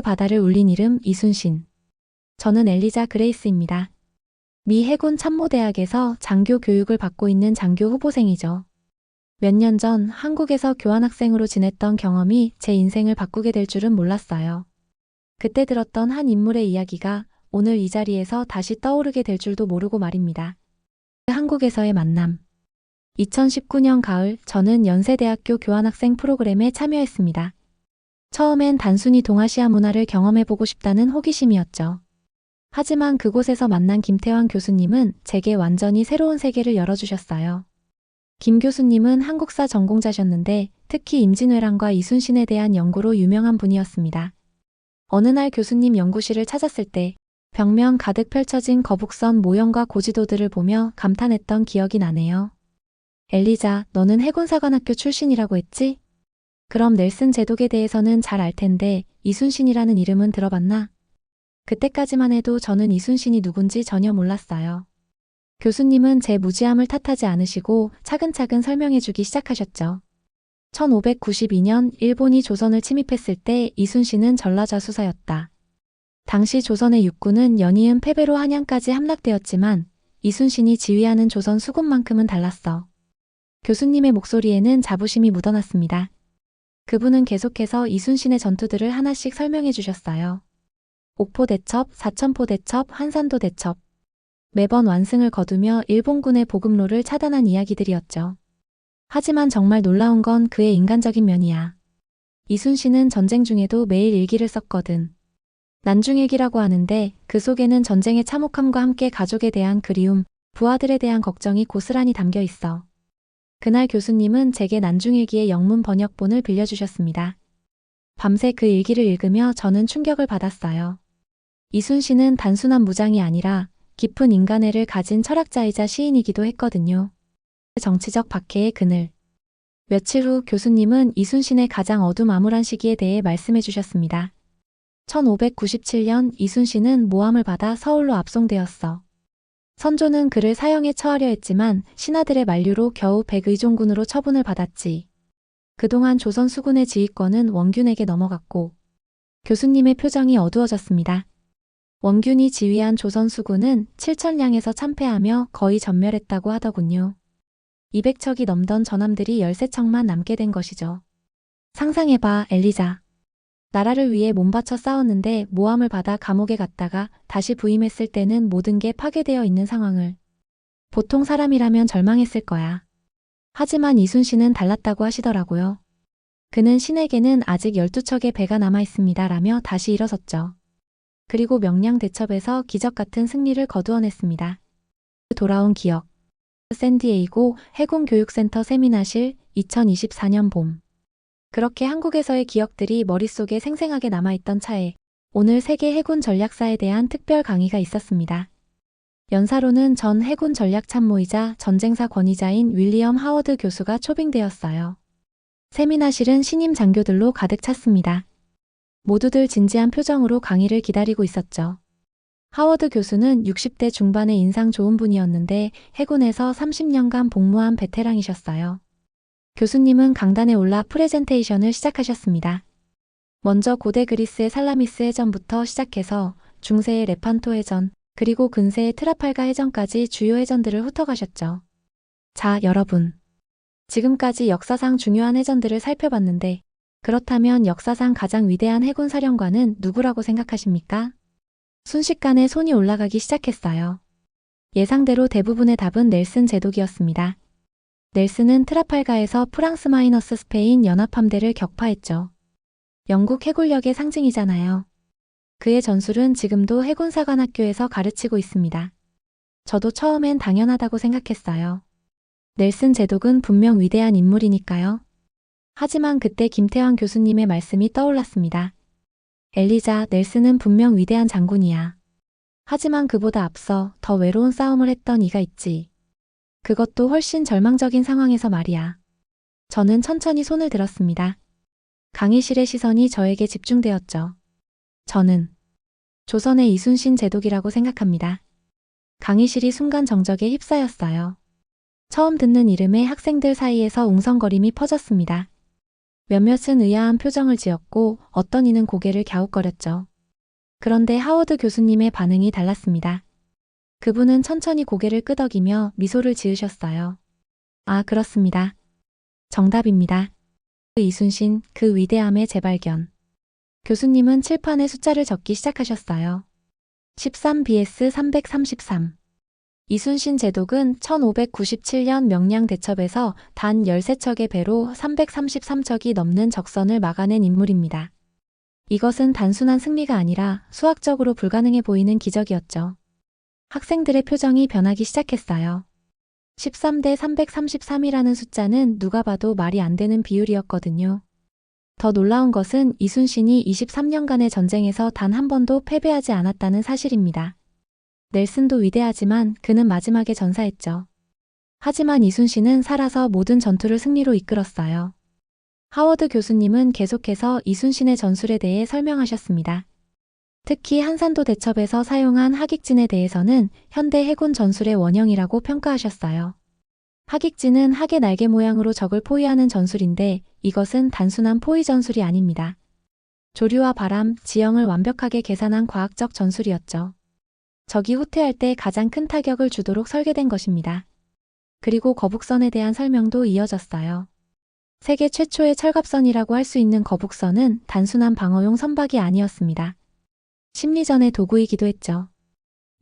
바다를 울린 이름 이순신. 저는 엘리자 그레이스입니다. 미 해군 참모대학에서 장교 교육을 받고 있는 장교 후보생이죠. 몇 년 전 한국에서 교환학생으로 지냈던 경험이 제 인생을 바꾸게 될 줄은 몰랐어요. 그때 들었던 한 인물의 이야기가 오늘 이 자리에서 다시 떠오르게 될 줄도 모르고 말입니다. 한국에서의 만남. 2019년 가을 저는 연세대학교 교환학생 프로그램에 참여했습니다. 처음엔 단순히 동아시아 문화를 경험해보고 싶다는 호기심이었죠. 하지만 그곳에서 만난 김태환 교수님은 제게 완전히 새로운 세계를 열어주셨어요. 김 교수님은 한국사 전공자셨는데 특히 임진왜란과 이순신에 대한 연구로 유명한 분이었습니다. 어느 날 교수님 연구실을 찾았을 때 벽면 가득 펼쳐진 거북선 모형과 고지도들을 보며 감탄했던 기억이 나네요. 엘리자, 너는 해군사관학교 출신이라고 했지? 그럼 넬슨 제독에 대해서는 잘 알 텐데 이순신이라는 이름은 들어봤나? 그때까지만 해도 저는 이순신이 누군지 전혀 몰랐어요. 교수님은 제 무지함을 탓하지 않으시고 차근차근 설명해주기 시작하셨죠. 1592년 일본이 조선을 침입했을 때 이순신은 전라좌수사였다. 당시 조선의 육군은 연이은 패배로 한양까지 함락되었지만 이순신이 지휘하는 조선 수군만큼은 달랐어. 교수님의 목소리에는 자부심이 묻어났습니다. 그분은 계속해서 이순신의 전투들을 하나씩 설명해 주셨어요. 옥포대첩, 사천포대첩, 한산도 대첩. 매번 완승을 거두며 일본군의 보급로를 차단한 이야기들이었죠. 하지만 정말 놀라운 건 그의 인간적인 면이야. 이순신은 전쟁 중에도 매일 일기를 썼거든. 난중일기라고 하는데 그 속에는 전쟁의 참혹함과 함께 가족에 대한 그리움, 부하들에 대한 걱정이 고스란히 담겨 있어. 그날 교수님은 제게 난중일기의 영문 번역본을 빌려주셨습니다. 밤새 그 일기를 읽으며 저는 충격을 받았어요. 이순신은 단순한 무장이 아니라 깊은 인간애를 가진 철학자이자 시인이기도 했거든요. 정치적 박해의 그늘. 며칠 후 교수님은 이순신의 가장 어둠아물한 시기에 대해 말씀해 주셨습니다. 1597년 이순신은 모함을 받아 서울로 압송되었어. 선조는 그를 사형에 처하려 했지만 신하들의 만류로 겨우 백의종군으로 처분을 받았지. 그동안 조선 수군의 지휘권은 원균에게 넘어갔고 교수님의 표정이 어두워졌습니다. 원균이 지휘한 조선 수군은 7천량에서 참패하며 거의 전멸했다고 하더군요. 200척이 넘던 전함들이 13척만 남게 된 것이죠. 상상해봐, 엘리자. 나라를 위해 몸바쳐 싸웠는데 모함을 받아 감옥에 갔다가 다시 부임했을 때는 모든 게 파괴되어 있는 상황을. 보통 사람이라면 절망했을 거야. 하지만 이순신은 달랐다고 하시더라고요. 그는 신에게는 아직 12척의 배가 남아있습니다 라며 다시 일어섰죠. 그리고 명량대첩에서 기적같은 승리를 거두어냈습니다. 돌아온 기억. 샌디에이고 해군교육센터 세미나실 2024년 봄. 그렇게 한국에서의 기억들이 머릿속에 생생하게 남아있던 차에 오늘 세계 해군 전략사에 대한 특별 강의가 있었습니다. 연사로는 전 해군 전략참모이자 전쟁사 권위자인 윌리엄 하워드 교수가 초빙되었어요. 세미나실은 신임 장교들로 가득 찼습니다. 모두들 진지한 표정으로 강의를 기다리고 있었죠. 하워드 교수는 60대 중반의 인상 좋은 분이었는데 해군에서 30년간 복무한 베테랑이셨어요. 교수님은 강단에 올라 프레젠테이션을 시작하셨습니다. 먼저 고대 그리스의 살라미스 해전부터 시작해서 중세의 레판토 해전, 그리고 근세의 트라팔가 해전까지 주요 해전들을 훑어가셨죠. 자, 여러분. 지금까지 역사상 중요한 해전들을 살펴봤는데 그렇다면 역사상 가장 위대한 해군 사령관은 누구라고 생각하십니까? 순식간에 손이 올라가기 시작했어요. 예상대로 대부분의 답은 넬슨 제독이었습니다. 넬슨은 트라팔가에서 프랑스 마이너스 스페인 연합함대를 격파했죠. 영국 해군력의 상징이잖아요. 그의 전술은 지금도 해군사관학교에서 가르치고 있습니다. 저도 처음엔 당연하다고 생각했어요. 넬슨 제독은 분명 위대한 인물이니까요. 하지만 그때 김태환 교수님의 말씀이 떠올랐습니다. 엘리자, 넬슨은 분명 위대한 장군이야. 하지만 그보다 앞서 더 외로운 싸움을 했던 이가 있지. 그것도 훨씬 절망적인 상황에서 말이야. 저는 천천히 손을 들었습니다. 강의실의 시선이 저에게 집중되었죠. 저는 조선의 이순신 제독이라고 생각합니다. 강의실이 순간 정적에 휩싸였어요. 처음 듣는 이름에 학생들 사이에서 웅성거림이 퍼졌습니다. 몇몇은 의아한 표정을 지었고 어떤 이는 고개를 갸웃거렸죠. 그런데 하워드 교수님의 반응이 달랐습니다. 그분은 천천히 고개를 끄덕이며 미소를 지으셨어요. 아, 그렇습니다. 정답입니다. 이순신, 그 위대함의 재발견. 교수님은 칠판에 숫자를 적기 시작하셨어요. 13BS333. 이순신 제독은 1597년 명량대첩에서 단 13척의 배로 333척이 넘는 적선을 막아낸 인물입니다. 이것은 단순한 승리가 아니라 수학적으로 불가능해 보이는 기적이었죠. 학생들의 표정이 변하기 시작했어요. 13대 333이라는 숫자는 누가 봐도 말이 안 되는 비율이었거든요. 더 놀라운 것은 이순신이 23년간의 전쟁에서 단 한 번도 패배하지 않았다는 사실입니다. 넬슨도 위대하지만 그는 마지막에 전사했죠. 하지만 이순신은 살아서 모든 전투를 승리로 이끌었어요. 하워드 교수님은 계속해서 이순신의 전술에 대해 설명하셨습니다. 특히 한산도 대첩에서 사용한 하객진에 대해서는 현대 해군 전술의 원형이라고 평가하셨어요. 하객진은 학의 날개 모양으로 적을 포위하는 전술인데 이것은 단순한 포위 전술이 아닙니다. 조류와 바람, 지형을 완벽하게 계산한 과학적 전술이었죠. 적이 후퇴할 때 가장 큰 타격을 주도록 설계된 것입니다. 그리고 거북선에 대한 설명도 이어졌어요. 세계 최초의 철갑선이라고 할 수 있는 거북선은 단순한 방어용 선박이 아니었습니다. 심리전의 도구이기도 했죠.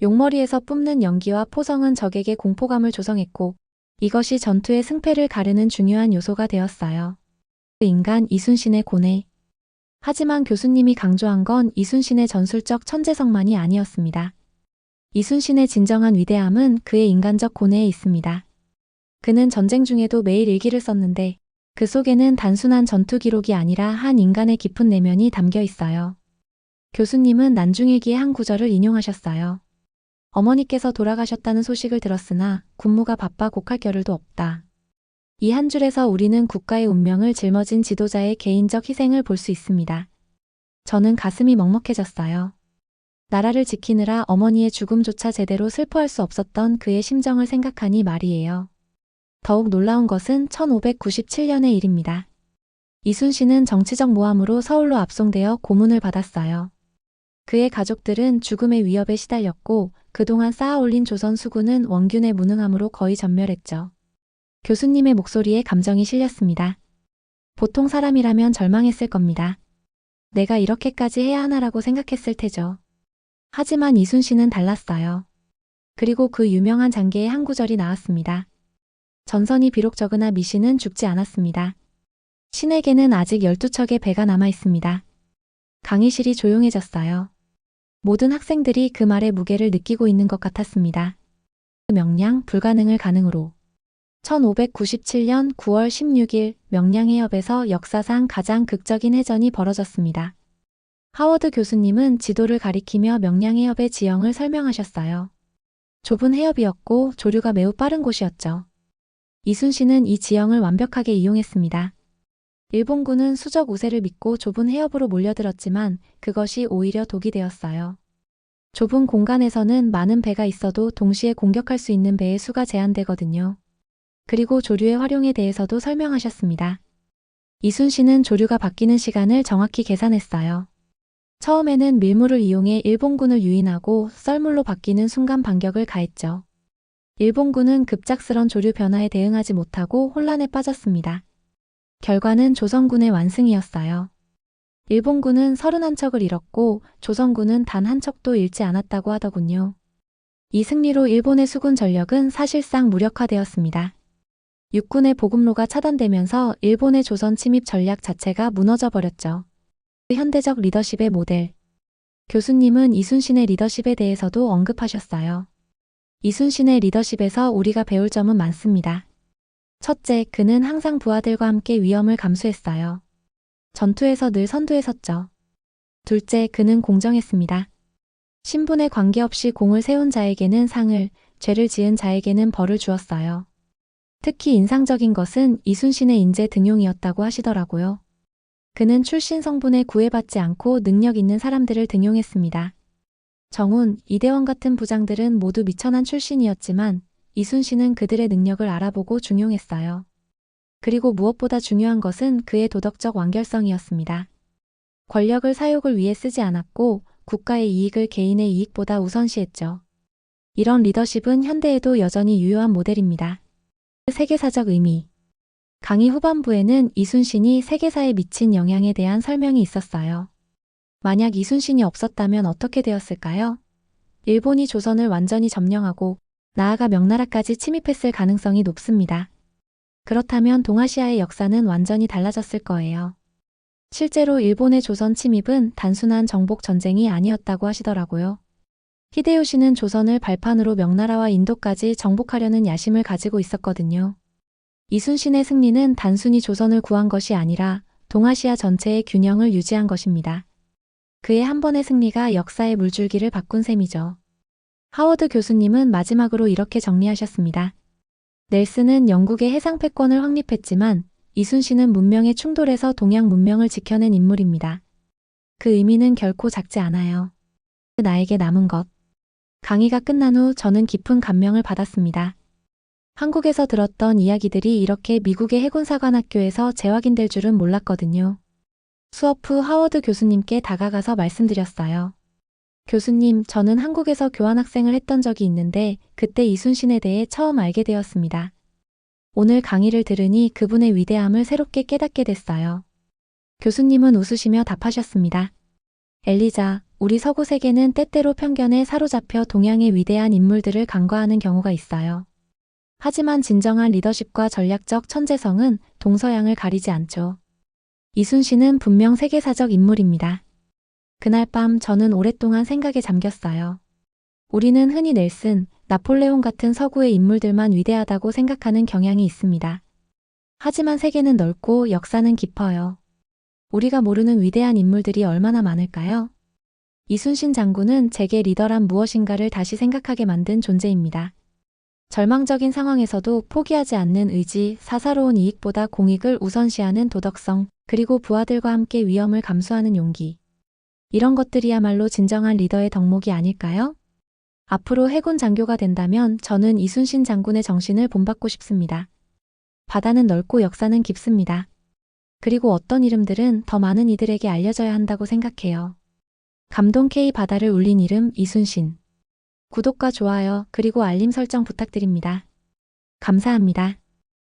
용머리에서 뿜는 연기와 포성은 적에게 공포감을 조성했고 이것이 전투의 승패를 가르는 중요한 요소가 되었어요. 인간 이순신의 고뇌. 하지만 교수님이 강조한 건 이순신의 전술적 천재성만이 아니었습니다. 이순신의 진정한 위대함은 그의 인간적 고뇌에 있습니다. 그는 전쟁 중에도 매일 일기를 썼는데 그 속에는 단순한 전투 기록이 아니라 한 인간의 깊은 내면이 담겨 있어요. 교수님은 난중일기의 한 구절을 인용하셨어요. 어머니께서 돌아가셨다는 소식을 들었으나 군무가 바빠 곡할 겨를도 없다. 이 한 줄에서 우리는 국가의 운명을 짊어진 지도자의 개인적 희생을 볼 수 있습니다. 저는 가슴이 먹먹해졌어요. 나라를 지키느라 어머니의 죽음조차 제대로 슬퍼할 수 없었던 그의 심정을 생각하니 말이에요. 더욱 놀라운 것은 1597년의 일입니다. 이순신은 정치적 모함으로 서울로 압송되어 고문을 받았어요. 그의 가족들은 죽음의 위협에 시달렸고 그동안 쌓아올린 조선 수군은 원균의 무능함으로 거의 전멸했죠. 교수님의 목소리에 감정이 실렸습니다. 보통 사람이라면 절망했을 겁니다. 내가 이렇게까지 해야 하나라고 생각했을 테죠. 하지만 이순신은 달랐어요. 그리고 그 유명한 장계의 한 구절이 나왔습니다. 전선이 비록 적으나 미신은 죽지 않았습니다. 신에게는 아직 12척의 배가 남아 있습니다. 강의실이 조용해졌어요. 모든 학생들이 그 말의 무게를 느끼고 있는 것 같았습니다. 명량 불가능을 가능으로. 1597년 9월 16일 명량해협에서 역사상 가장 극적인 해전이 벌어졌습니다. 하워드 교수님은 지도를 가리키며 명량해협의 지형을 설명하셨어요. 좁은 해협이었고 조류가 매우 빠른 곳이었죠. 이순신은 이 지형을 완벽하게 이용했습니다. 일본군은 수적 우세를 믿고 좁은 해협으로 몰려들었지만 그것이 오히려 독이 되었어요. 좁은 공간에서는 많은 배가 있어도 동시에 공격할 수 있는 배의 수가 제한되거든요. 그리고 조류의 활용에 대해서도 설명하셨습니다. 이순신은 조류가 바뀌는 시간을 정확히 계산했어요. 처음에는 밀물을 이용해 일본군을 유인하고 썰물로 바뀌는 순간 반격을 가했죠. 일본군은 급작스런 조류 변화에 대응하지 못하고 혼란에 빠졌습니다. 결과는 조선군의 완승이었어요. 일본군은 31척을 잃었고 조선군은 단 한 척도 잃지 않았다고 하더군요. 이 승리로 일본의 수군 전력은 사실상 무력화되었습니다. 육군의 보급로가 차단되면서 일본의 조선 침입 전략 자체가 무너져 버렸죠. 현대적 리더십의 모델. 교수님은 이순신의 리더십에 대해서도 언급하셨어요. 이순신의 리더십에서 우리가 배울 점은 많습니다. 첫째, 그는 항상 부하들과 함께 위험을 감수했어요. 전투에서 늘 선두에 섰죠. 둘째, 그는 공정했습니다. 신분에 관계없이 공을 세운 자에게는 상을, 죄를 지은 자에게는 벌을 주었어요. 특히 인상적인 것은 이순신의 인재 등용이었다고 하시더라고요. 그는 출신 성분에 구애받지 않고 능력 있는 사람들을 등용했습니다. 정훈, 이대원 같은 부장들은 모두 미천한 출신이었지만 이순신은 그들의 능력을 알아보고 중용했어요. 그리고 무엇보다 중요한 것은 그의 도덕적 완결성이었습니다. 권력을 사욕을 위해 쓰지 않았고 국가의 이익을 개인의 이익보다 우선시했죠. 이런 리더십은 현대에도 여전히 유효한 모델입니다. 세계사적 의미. 강의 후반부에는 이순신이 세계사에 미친 영향에 대한 설명이 있었어요. 만약 이순신이 없었다면 어떻게 되었을까요? 일본이 조선을 완전히 점령하고 나아가 명나라까지 침입했을 가능성이 높습니다. 그렇다면 동아시아의 역사는 완전히 달라졌을 거예요. 실제로 일본의 조선 침입은 단순한 정복 전쟁이 아니었다고 하시더라고요. 히데요시는 조선을 발판으로 명나라와 인도까지 정복하려는 야심을 가지고 있었거든요. 이순신의 승리는 단순히 조선을 구한 것이 아니라 동아시아 전체의 균형을 유지한 것입니다. 그의 한 번의 승리가 역사의 물줄기를 바꾼 셈이죠. 하워드 교수님은 마지막으로 이렇게 정리하셨습니다. 넬슨은 영국의 해상 패권을 확립했지만 이순신은 문명의 충돌에서 동양 문명을 지켜낸 인물입니다. 그 의미는 결코 작지 않아요. 나에게 남은 것. 강의가 끝난 후 저는 깊은 감명을 받았습니다. 한국에서 들었던 이야기들이 이렇게 미국의 해군사관학교에서 재확인될 줄은 몰랐거든요. 수업 후 하워드 교수님께 다가가서 말씀드렸어요. 교수님, 저는 한국에서 교환학생을 했던 적이 있는데 그때 이순신에 대해 처음 알게 되었습니다. 오늘 강의를 들으니 그분의 위대함을 새롭게 깨닫게 됐어요. 교수님은 웃으시며 답하셨습니다. 엘리자, 우리 서구 세계는 때때로 편견에 사로잡혀 동양의 위대한 인물들을 간과하는 경우가 있어요. 하지만 진정한 리더십과 전략적 천재성은 동서양을 가리지 않죠. 이순신은 분명 세계사적 인물입니다. 그날 밤 저는 오랫동안 생각에 잠겼어요. 우리는 흔히 넬슨, 나폴레옹 같은 서구의 인물들만 위대하다고 생각하는 경향이 있습니다. 하지만 세계는 넓고 역사는 깊어요. 우리가 모르는 위대한 인물들이 얼마나 많을까요? 이순신 장군은 제게 리더란 무엇인가를 다시 생각하게 만든 존재입니다. 절망적인 상황에서도 포기하지 않는 의지, 사사로운 이익보다 공익을 우선시하는 도덕성, 그리고 부하들과 함께 위험을 감수하는 용기. 이런 것들이야말로 진정한 리더의 덕목이 아닐까요? 앞으로 해군 장교가 된다면 저는 이순신 장군의 정신을 본받고 싶습니다. 바다는 넓고 역사는 깊습니다. 그리고 어떤 이름들은 더 많은 이들에게 알려져야 한다고 생각해요. 감동 K 바다를 울린 이름 이순신. 구독과 좋아요 그리고 알림 설정 부탁드립니다. 감사합니다.